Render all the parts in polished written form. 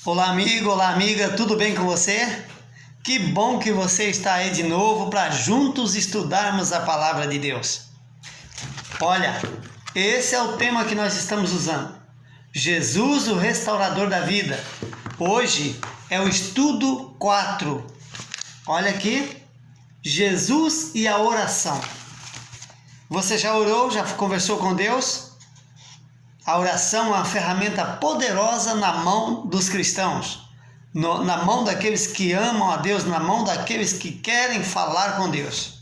Olá, amigo, olá, amiga, tudo bem com você? Que bom que você está aí de novo para juntos estudarmos a palavra de Deus. Olha, esse é o tema que nós estamos usando. Jesus, o restaurador da vida. Hoje é o estudo 4. Olha aqui, Jesus e a oração. Você já orou, já conversou com Deus? A oração é uma ferramenta poderosa na mão dos cristãos, na mão daqueles que amam a Deus, na mão daqueles que querem falar com Deus.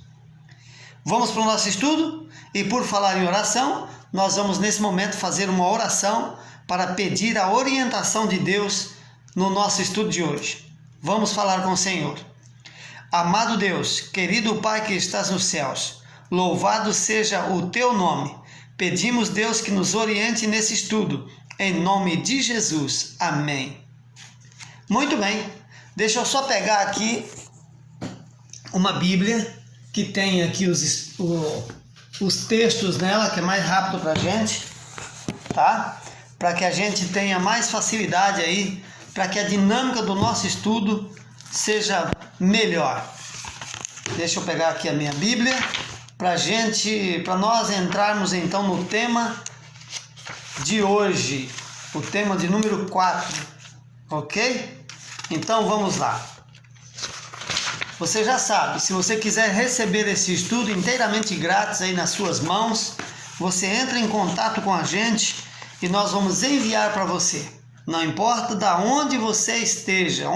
Vamos para o nosso estudo? E por falar em oração, nós vamos nesse momento fazer uma oração para pedir a orientação de Deus no nosso estudo de hoje. Vamos falar com o Senhor. Amado Deus, querido Pai que estás nos céus, louvado seja o teu nome. Pedimos, Deus, que nos oriente nesse estudo, em nome de Jesus. Amém. Muito bem, deixa eu só pegar aqui uma Bíblia, que tem aqui os textos nela, que é mais rápido para a gente, tá? Para que a gente tenha mais facilidade aí, para que a dinâmica do nosso estudo seja melhor. Deixa eu pegar aqui a minha Bíblia, para nós entrarmos então no tema de hoje, o tema de número 4, ok? Então vamos lá. Você já sabe, se você quiser receber esse estudo inteiramente grátis aí nas suas mãos, você entra em contato com a gente e nós vamos enviar para você. Não importa de onde você esteja,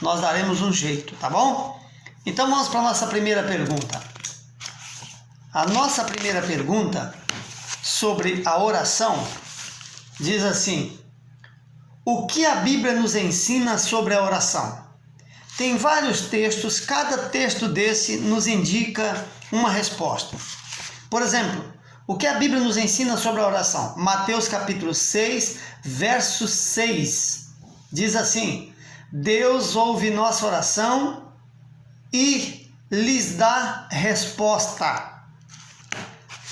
nós daremos um jeito, tá bom? Então vamos para a nossa primeira pergunta. A nossa primeira pergunta sobre a oração diz assim: o que a Bíblia nos ensina sobre a oração? Tem vários textos, cada texto desse nos indica uma resposta. Por exemplo, o que a Bíblia nos ensina sobre a oração? Mateus capítulo 6, verso 6, diz assim: Deus ouve nossa oração e lhes dá resposta.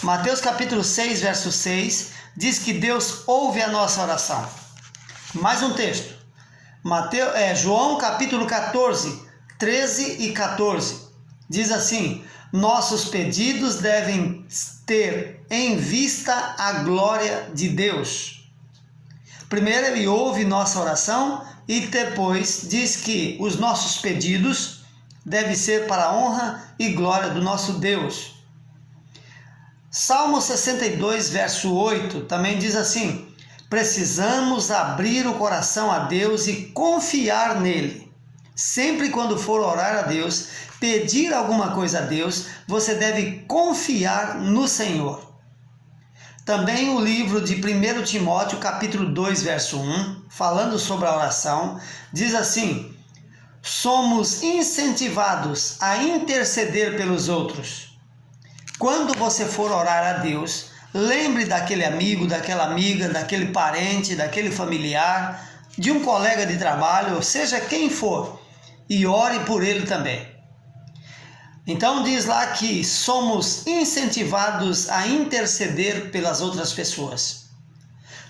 Mateus capítulo 6, verso 6, diz que Deus ouve a nossa oração. Mais um texto. João capítulo 14, 13 e 14. Diz assim: nossos pedidos devem ter em vista a glória de Deus. Primeiro ele ouve nossa oração e depois diz que os nossos pedidos devem ser para a honra e glória do nosso Deus. Salmo 62, verso 8, também diz assim: precisamos abrir o coração a Deus e confiar nele. Sempre quando for orar a Deus, pedir alguma coisa a Deus, você deve confiar no Senhor. Também o livro de 1 Timóteo, capítulo 2, verso 1, falando sobre a oração, diz assim: somos incentivados a interceder pelos outros. Quando você for orar a Deus, lembre daquele amigo, daquela amiga, daquele parente, daquele familiar, de um colega de trabalho, seja quem for, e ore por ele também. Então diz lá que somos incentivados a interceder pelas outras pessoas.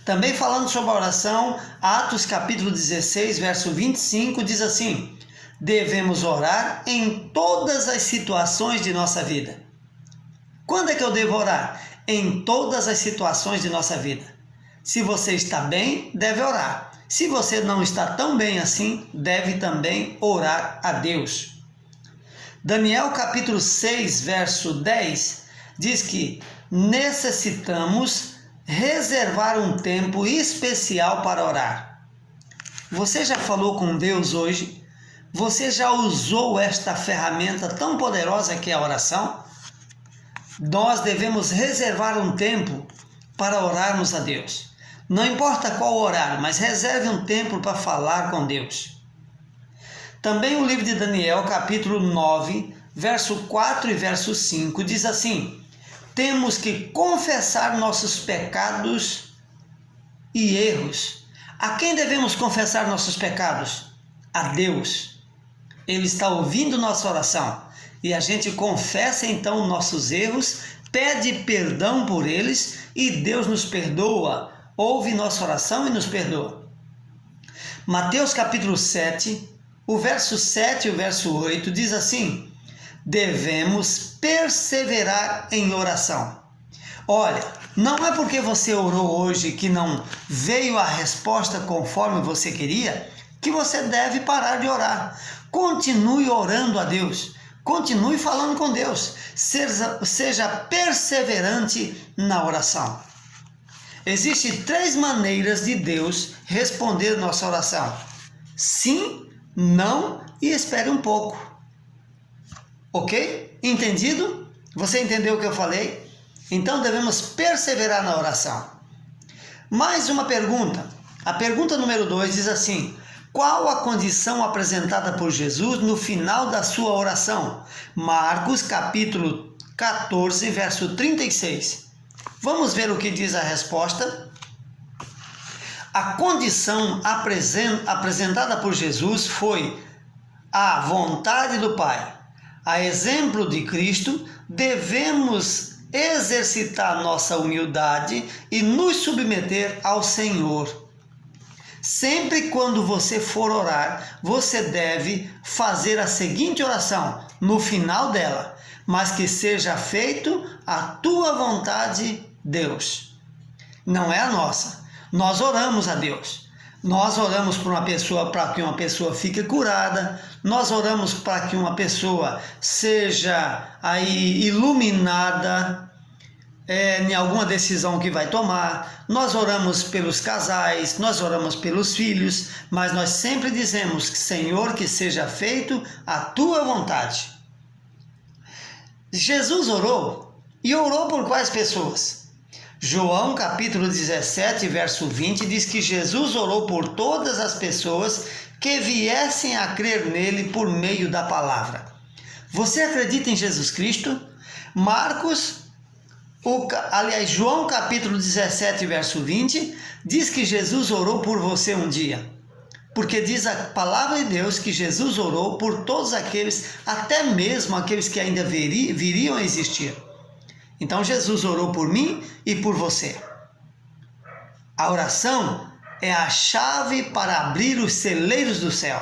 Também falando sobre a oração, Atos capítulo 16, verso 25, diz assim: devemos orar em todas as situações de nossa vida. Quando é que eu devo orar? Em todas as situações de nossa vida. Se você está bem, deve orar. Se você não está tão bem assim, deve também orar a Deus. Daniel capítulo 6, verso 10, diz que necessitamos reservar um tempo especial para orar. Você já falou com Deus hoje? Você já usou esta ferramenta tão poderosa que é a oração? Nós devemos reservar um tempo para orarmos a Deus. Não importa qual horário, mas reserve um tempo para falar com Deus. Também o livro de Daniel, capítulo 9, verso 4 e verso 5, diz assim: temos que confessar nossos pecados e erros. A quem devemos confessar nossos pecados? A Deus. Ele está ouvindo nossa oração. E a gente confessa então nossos erros, pede perdão por eles e Deus nos perdoa, ouve nossa oração e nos perdoa. Mateus capítulo 7, o verso 7 e o verso 8 diz assim: devemos perseverar em oração. Olha, não é porque você orou hoje que não veio a resposta conforme você queria, que você deve parar de orar. Continue orando a Deus, continue falando com Deus, seja perseverante na oração. Existem 3 maneiras de Deus responder nossa oração: sim, não e espere um pouco. Ok? Entendido? Você entendeu o que eu falei? Então devemos perseverar na oração. Mais uma pergunta. A pergunta número 2 diz assim: qual a condição apresentada por Jesus no final da sua oração? Marcos capítulo 14, verso 36. Vamos ver o que diz a resposta. A condição apresentada por Jesus foi a vontade do Pai. A exemplo de Cristo, devemos exercitar nossa humildade e nos submeter ao Senhor. Sempre quando você for orar, você deve fazer a seguinte oração no final dela: mas que seja feito a tua vontade, Deus. Não é a nossa. Nós oramos a Deus. Nós oramos por uma pessoa para que uma pessoa fique curada. Nós oramos para que uma pessoa seja aí iluminada em alguma decisão que vai tomar. Nós oramos pelos casais, nós oramos pelos filhos, mas nós sempre dizemos: Senhor, que seja feito a tua vontade. Jesus orou, e orou por quais pessoas? João capítulo 17, verso 20 diz que Jesus orou por todas as pessoas que viessem a crer nele por meio da palavra. Você acredita em Jesus Cristo? João capítulo 17, verso 20 diz que Jesus orou por você um dia. Porque diz a palavra de Deus que Jesus orou por todos aqueles, até mesmo aqueles que ainda viriam a existir. Então Jesus orou por mim e por você. A oração é a chave para abrir os celeiros do céu.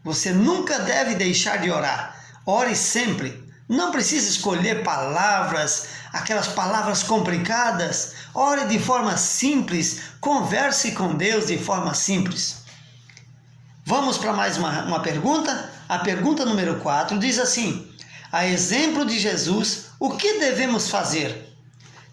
Você nunca deve deixar de orar. Ore sempre. Não precisa escolher palavras, aquelas palavras complicadas. Ore de forma simples. Converse com Deus de forma simples. Vamos para mais uma pergunta? A pergunta número 4 diz assim: a exemplo de Jesus, o que devemos fazer?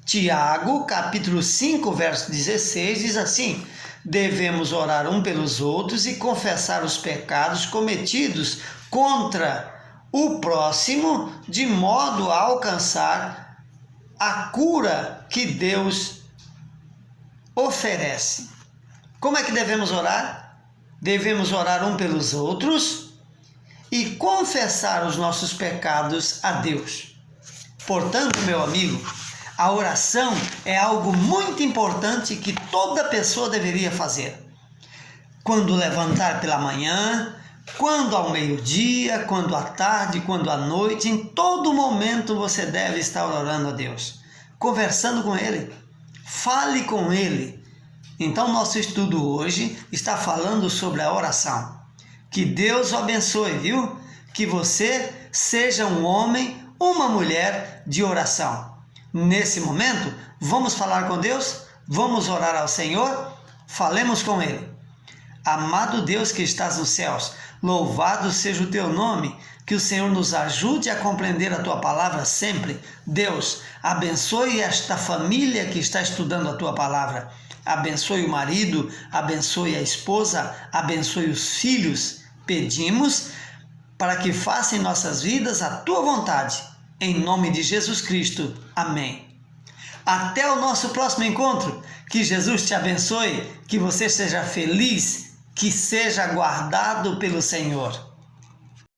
Tiago, capítulo 5, verso 16, diz assim: devemos orar um pelos outros e confessar os pecados cometidos contra o próximo, de modo a alcançar a cura que Deus oferece. Como é que devemos orar? Devemos orar um pelos outros e confessar os nossos pecados a Deus. Portanto, meu amigo, a oração é algo muito importante que toda pessoa deveria fazer. Quando levantar pela manhã, quando ao meio-dia, quando à tarde, quando à noite, em todo momento você deve estar orando a Deus, conversando com Ele. Fale com Ele. Então, nosso estudo hoje está falando sobre a oração. Que Deus o abençoe, viu? Que você seja um homem, uma mulher de oração. Nesse momento, vamos falar com Deus? Vamos orar ao Senhor? Falemos com Ele. Amado Deus que estás nos céus, louvado seja o teu nome, que o Senhor nos ajude a compreender a tua palavra sempre. Deus, abençoe esta família que está estudando a tua palavra. Abençoe o marido, abençoe a esposa, abençoe os filhos. Pedimos para que faça em nossas vidas a tua vontade. Em nome de Jesus Cristo. Amém. Até o nosso próximo encontro. Que Jesus te abençoe, que você seja feliz, que seja guardado pelo Senhor.